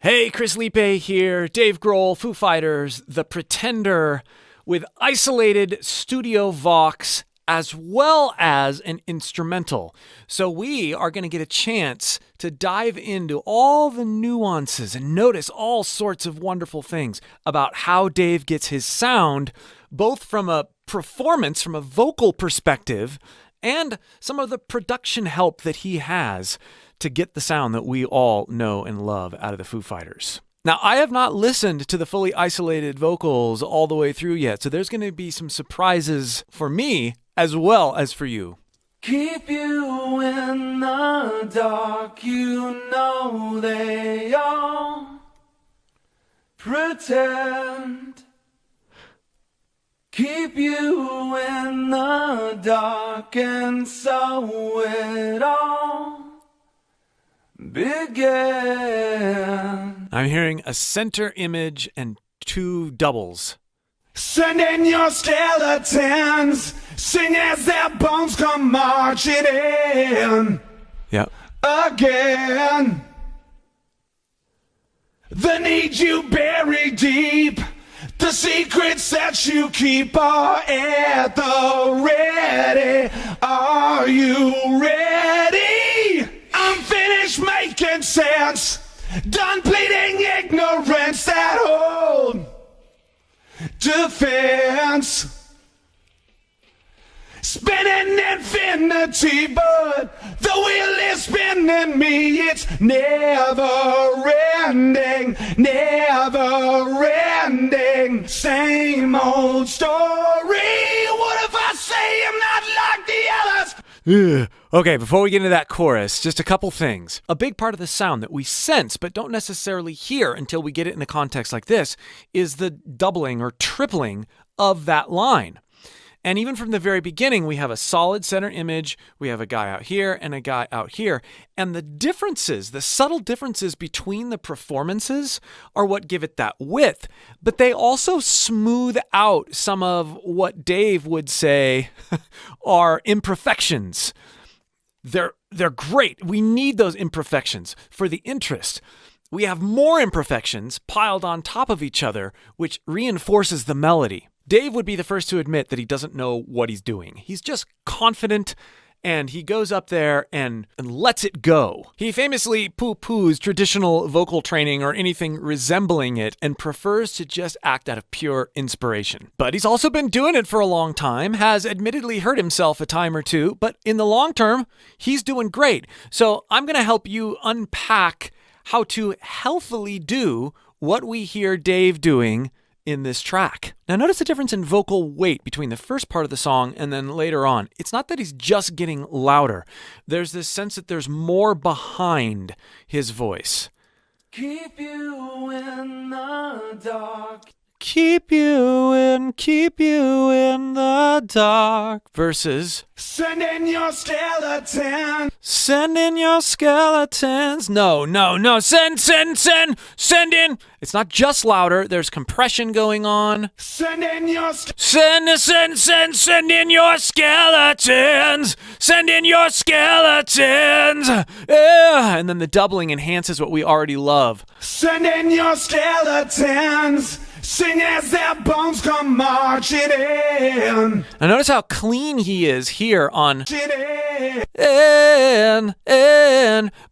Hey, Chris Liepe here, Dave Grohl, Foo Fighters, The Pretender, with isolated studio vox as well as an instrumental. So we are going to get a chance to dive into all the nuances and notice all sorts of wonderful things about how Dave gets his sound, both from a performance, from a vocal perspective, and some of the production help that he has to get the sound that we all know and love out of the Foo Fighters. Now, I have not listened to the fully isolated vocals all the way through yet, so there's going to be some surprises for me as well as for you. Keep you in the dark, you know they all pretend. Keep you in the dark, and so it all began. I'm hearing a center image and two doubles. Send in your skeletons, sing as their bones come marching in. Yep. Again. The need you bury deep, the secrets that you keep are at the ready. Are you ready? I'm finished making sense, done pleading ignorance that old defense. Spinning infinity, but the wheel is spinning me. It's never ending, never ending. Same old story. What if I say I'm not like the others? Okay, before we get into that chorus, just a couple things. A big part of the sound that we sense but don't necessarily hear until we get it in a context like this is the doubling or tripling of that line. And even from the very beginning, we have a solid center image, we have a guy out here and a guy out here. And the differences, the subtle differences between the performances are what give it that width. But they also smooth out some of what Dave would say are imperfections. They're great. We need those imperfections for the interest. We have more imperfections piled on top of each other, which reinforces the melody. Dave would be the first to admit that he doesn't know what he's doing. He's just confident, and he goes up there and lets it go. He famously poo-poos traditional vocal training or anything resembling it and prefers to just act out of pure inspiration. But he's also been doing it for a long time, has admittedly hurt himself a time or two, but in the long term, he's doing great. So I'm going to help you unpack how to healthily do what we hear Dave doing in this track. Now notice the difference in vocal weight between the first part of the song and then later on. It's not that he's just getting louder. There's this sense that there's more behind his voice. Keep you in the dark. Keep you in the dark. Versus Send in your skeleton. send in your skeletons. No. Send in. It's not just louder. There's compression going on. Send in your Send in your skeletons. Send in your skeletons. Yeah. And then the doubling enhances what we already love. Send in your skeletons. Sing as their bones come marching in. Now notice how clean he is here on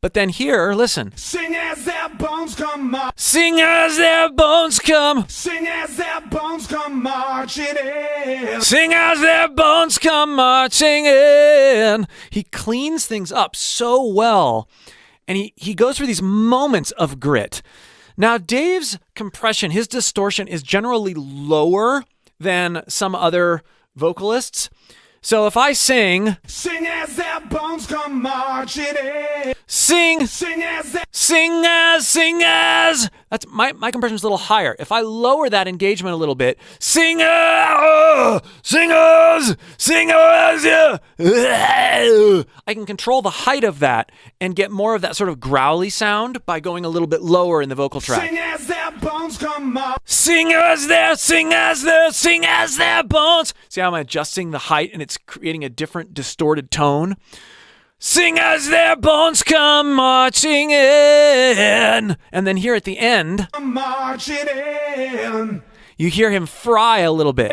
but then here, listen. Sing as their bones come Sing as their bones come. Sing as their bones come marching in. Sing as their bones come marching in. He cleans things up so well, and he goes through these moments of grit. Now, Dave's compression, his distortion is generally lower than some other vocalists. So if I sing, sing as their bones come marching in. Sing as that's my compression's a little higher. If I lower that engagement a little bit, yeah. I can control the height of that and get more of that sort of growly sound by going a little bit lower in the vocal track. Sing as their bones come sing as their bones. See how I'm adjusting the height and it's creating a different distorted tone? Sing as their bones come marching in. And then here at the end, marching in. You hear him fry a little bit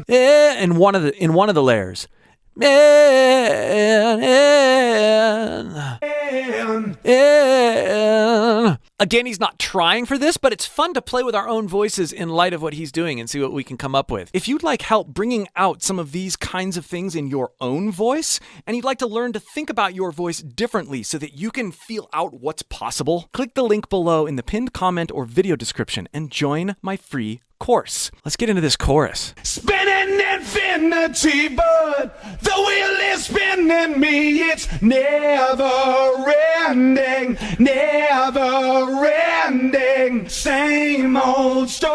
in one of the layers. Again, he's not trying for this, but it's fun to play with our own voices in light of what he's doing and see what we can come up with. If you'd like help bringing out some of these kinds of things in your own voice, and you'd like to learn to think about your voice differently so that you can feel out what's possible, click the link below in the pinned comment or video description and join my free course. Let's get into this chorus. Spinning infinity, but the wheel is spinning me. It's never ending, never ending. Same old story.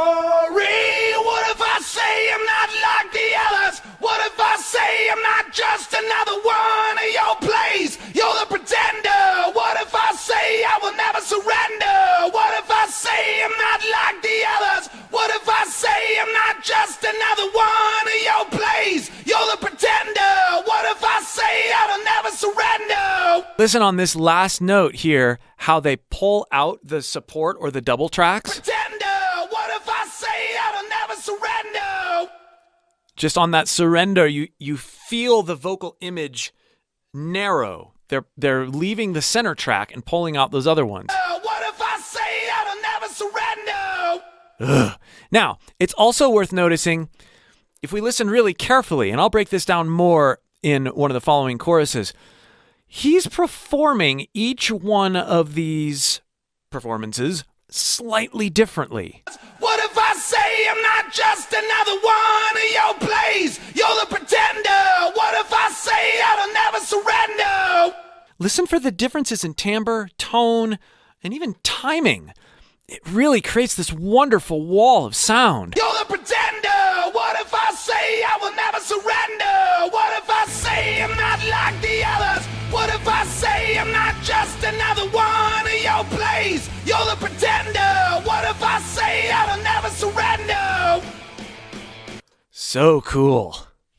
What if I say I'm not like the others? What if I say I'm not just another one of your plays? You're the pretender. What if I say I will never surrender? What if I say I'm not like the others? What if I say I'm not just another one of your plays? You're the pretender. What if I say I'll never surrender? Listen on this last note here, how they pull out the support or the double tracks. Pretender. What if I say I'll never surrender? Just on that surrender, you feel the vocal image narrow. They're leaving the center track and pulling out those other ones. What if I say I'll never surrender? Ugh. Now, it's also worth noticing, if we listen really carefully, and I'll break this down more in one of the following choruses, he's performing each one of these performances slightly differently. What if I say I'm not just another one of your plays? You're the pretender. What if I say I'll never surrender? Listen for the differences in timbre, tone, and even timing. It really creates this wonderful wall of sound. You're the pretender. What if I say I will never surrender? What if I say I'm not like the others? What if I say I'm not just another one of your plays? You're the pretender. What if I say I'll never surrender? So cool.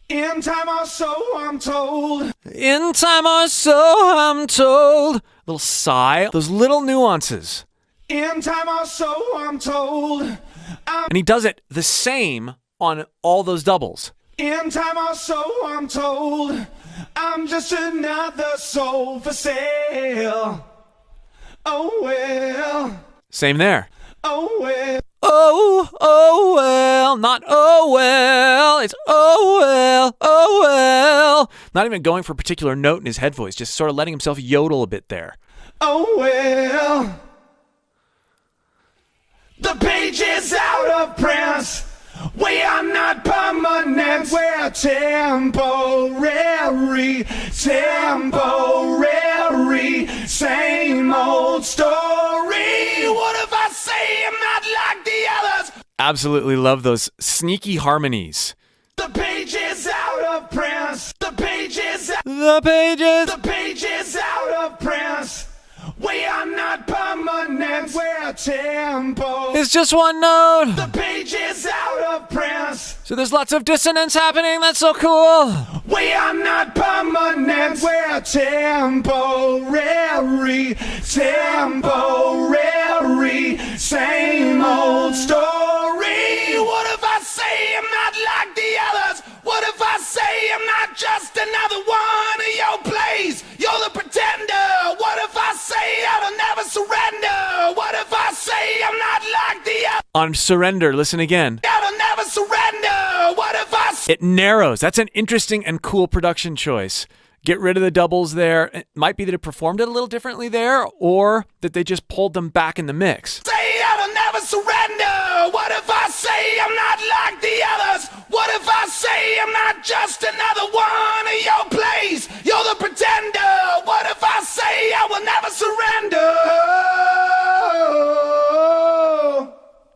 In time or so, I'm told. In time or so, I'm told. Little sigh, those little nuances. In time or so, I'm told. And he does it the same on all those doubles. In time or so, I'm told. I'm just another soul for sale. Oh well. Same there. Oh well. Oh well, not oh well, it's oh well. Not even going for a particular note in his head voice, just sort of letting himself yodel a bit there. Oh well. The page is out of print. We are not permanent, we're temporary. Same old story. What if I say I'm not like the others? Absolutely love those sneaky harmonies. The page is out of print. The page is out. The page is out of print. We are not permanent, we're tempo. It's just one note. The page is out of print. So there's lots of dissonance happening, that's so cool. We are not permanent, we're temporary. Same old story. What if I say I'm not like the others? What if I say I'm not just another one of your plays? You're the pretender. What if I say I'll never surrender? What if I say I'm not like the others? On surrender, listen again. I'll never surrender. What if I say... It narrows. That's an interesting and cool production choice. Get rid of the doubles there. It might be that it performed it a little differently there, or that they just pulled them back in the mix. Say I'll never surrender. What if I say I'm not like the others? What if I say I'm not just another one of your plays? You're the pretender. What if I say I will never surrender?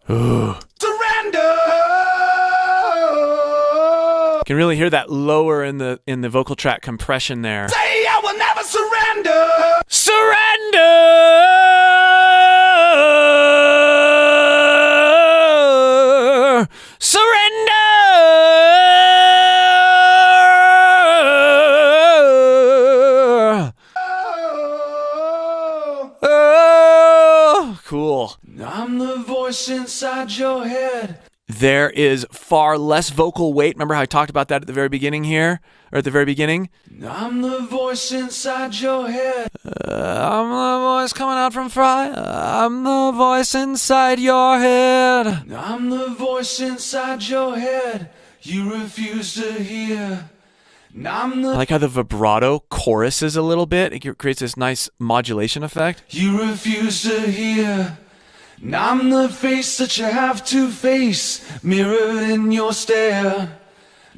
Ooh. Surrender. You can really hear that lower in the vocal track compression there. Say I will never surrender. Surrender! I'm the voice inside your head. There is far less vocal weight. Remember how I talked about that at the very beginning here? Or at the very beginning? I'm the voice inside your head. I'm the voice coming out from Fry. I'm the voice inside your head. I'm the voice inside your head. You refuse to hear. I like how the vibrato choruses a little bit. It creates this nice modulation effect. You refuse to hear. I'm the face that you have to face, mirrored in your stare.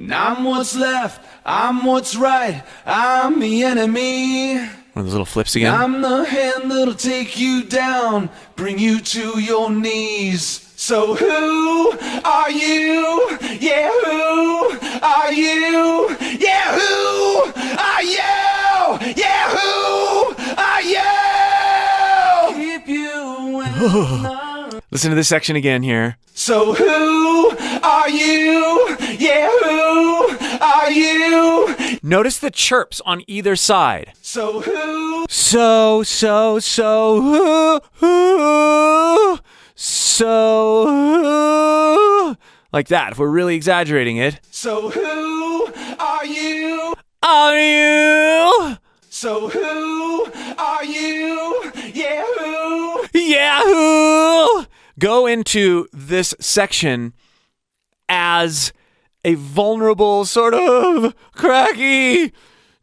I'm what's left, I'm what's right, I'm the enemy. One of those little flips again. I'm the hand that'll take you down, bring you to your knees. So who are you? Yeah, who are you? Yeah, who are you? Yeah, who are you? Keep you in the... Listen to this section again here. So who are you? Yeah, who are you? Notice the chirps on either side. So who? So, like that, if we're really exaggerating it. So who are you? Are you? So who are you? Yeah, who? Yeah, who? Go into this section as a vulnerable, sort of cracky,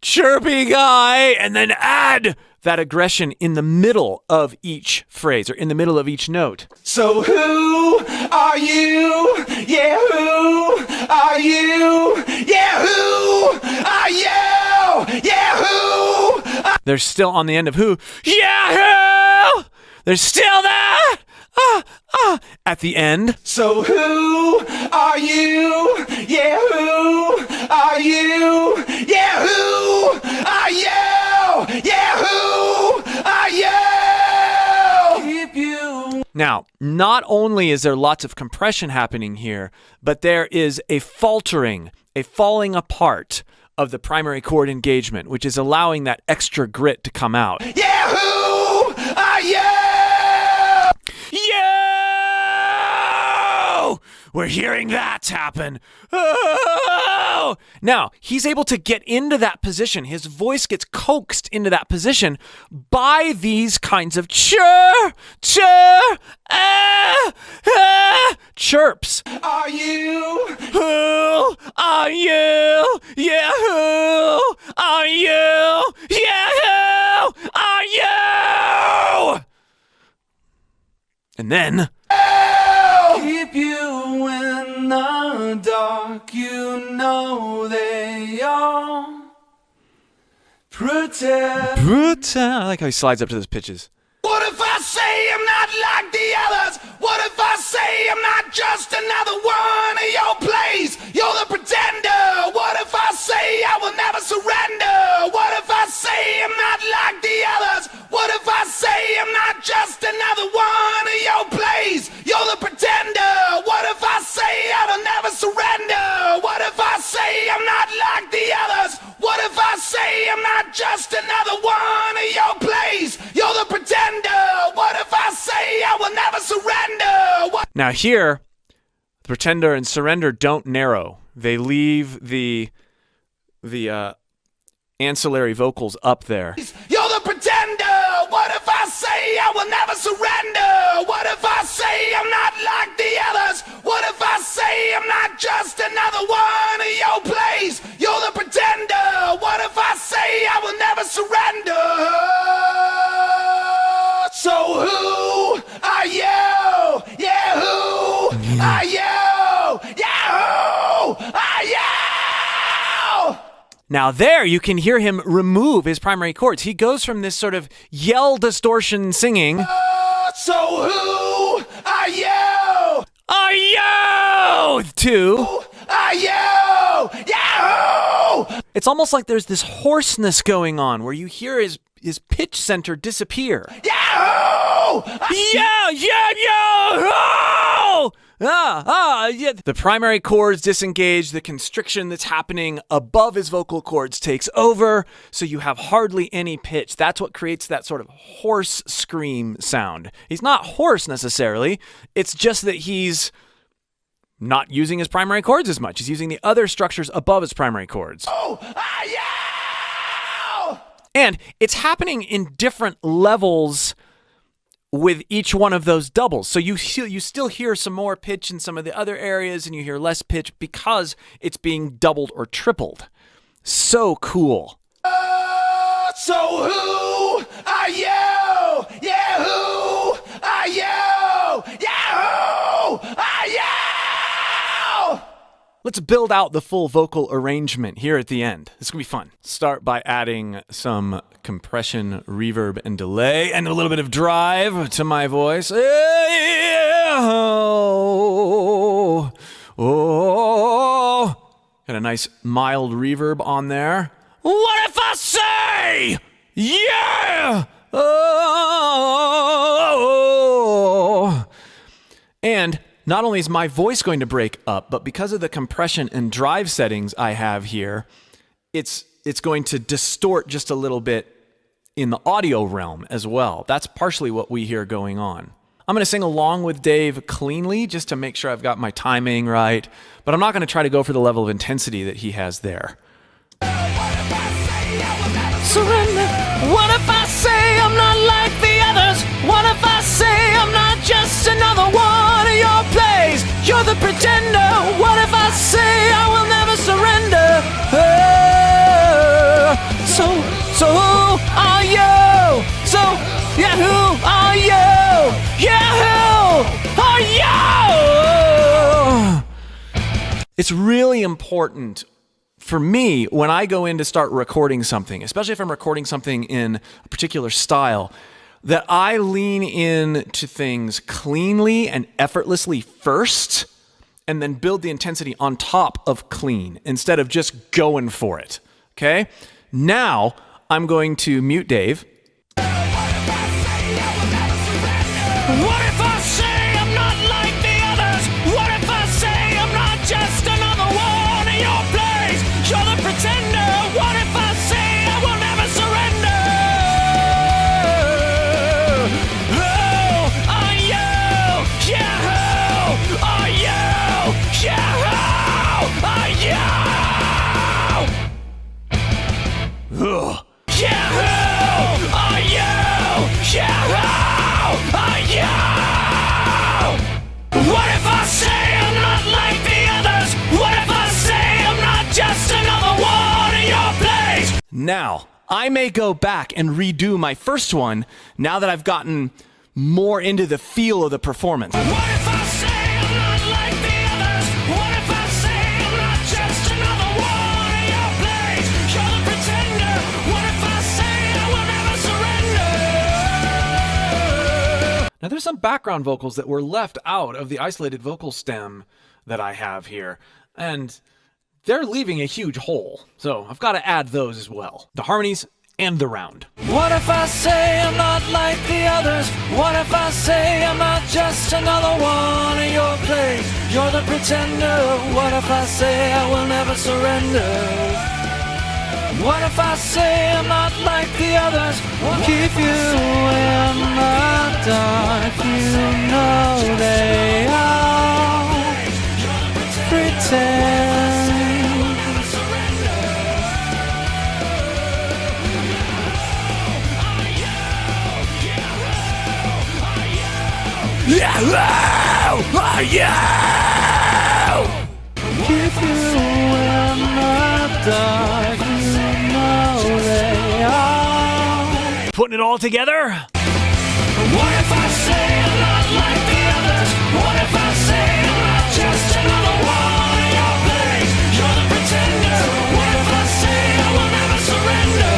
chirpy guy, and then add that aggression in the middle of each phrase, or in the middle of each note. So who are you? Yeah, who are you? Yeah, who are you? Yeah, who? They're still on the end of who. Yeah, who? They're still there. At the end. So who are you? Yeah, who are you? Yeah, who are you? Yeah, who are you? Keep you. Now, not only is there lots of compression happening here, but there is a faltering, a falling apart of the primary chord engagement, which is allowing that extra grit to come out. Yeah, who are you? We're hearing that happen. Oh! Now, he's able to get into that position. His voice gets coaxed into that position by these kinds of chirps. Are you? Who are you? Yeah, who are you? Yeah, who are you? And then... Keep you in the dark, you know they all pretend. I like how he slides up to those pitches. What if I say I'm not like the others? What if I say I'm not just another one of your plays? You're the pretender. What if I say I will never surrender? What if I say I'm not like the others? What if I say I'm not just another one of your plays? You're the pretender. What if I say I will never surrender? What if I say I'm not like the others? What if I say I'm not just another one of your plays? You're the pretender. What if I say I will never surrender? What? Now here, pretender and surrender don't narrow. They leave the ancillary vocals up there. You're the pretender. What if I say I will never surrender? What if I say I'm not like the others? What if I say I'm not just another one of your plays? You're the pretender. What if I say I will never surrender? So who are you? Yeah, who are you? Yeah, who are you? Now there you can hear him remove his primary chords. He goes from this sort of yell distortion singing. So who are you? Are you? To. Who are you? Yeah, who? It's almost like there's this hoarseness going on where you hear his pitch center disappear. Yahoo! Yeah! Yeah. The primary chords disengage, the constriction that's happening above his vocal cords takes over, so you have hardly any pitch. That's what creates that sort of hoarse scream sound. He's not hoarse necessarily, it's just that he's not using his primary chords as much. He's using the other structures above his primary chords. And it's happening in different levels with each one of those doubles. So you still hear some more pitch in some of the other areas, and you hear less pitch because it's being doubled or tripled. So cool. So who are you? Yeah, who are you? Yeah, who are you? Let's build out the full vocal arrangement here at the end. This is going to be fun. Start by adding some compression, reverb, and delay, and a little bit of drive to my voice. Got a nice mild reverb on there. What if I say, yeah? And not only is my voice going to break up, but because of the compression and drive settings I have here, it's going to distort just a little bit in the audio realm as well. That's partially what we hear going on. I'm going to sing along with Dave cleanly just to make sure I've got my timing right, but I'm not going to try to go for the level of intensity that he has there. Surrender. What if I say I'm not like the others? What if I say I'm not just another one of your plays? You're the pretender. What if I say I will never surrender? So who are you? So, yeah, who are you? Yeah, who are you? It's really important for me, when I go in to start recording something, especially if I'm recording something in a particular style, that I lean in to things cleanly and effortlessly first, and then build the intensity on top of clean, instead of just going for it, okay? Now, I'm going to mute Dave. What if I say I'm not like the others? What if I say I'm not just another one of your plays? You're the pretender. What if I say I will never surrender? Who are you? Yeah, who are you? Yeah, who are you? Ugh. Yeah, who are you? Yeah, who are you? What if I say I'm not like the others? What if I say I'm not just another one of your plays? Now, I may go back and redo my first one now that I've gotten more into the feel of the performance. What if I say I'm not like the others? What if I say I'm not just another one of your plays? You're the pretender. What if I say I will never surrender? Now, there's some background vocals that were left out of the isolated vocal stem that I have here, and they're leaving a huge hole, so I've got to add those as well. The harmonies and the round. What if I say I'm not like the others? What if I say I'm not just another one of your plays? You're the pretender. What if I say I will never surrender? What if I say I'm not like the others? Keep you in the dark. You know they all pretend. Yeah, who are you? Keep you in the dark. You know they are. Putting it all together? What if I say I'm not like the others? What if I say I'm not just another one of your plays? You're the pretender. What if I say I will never surrender?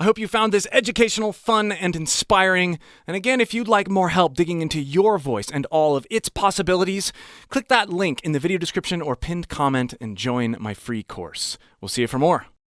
I hope you found this educational, fun, and inspiring. And again, if you'd like more help digging into your voice and all of its possibilities, click that link in the video description or pinned comment and join my free course. We'll see you for more.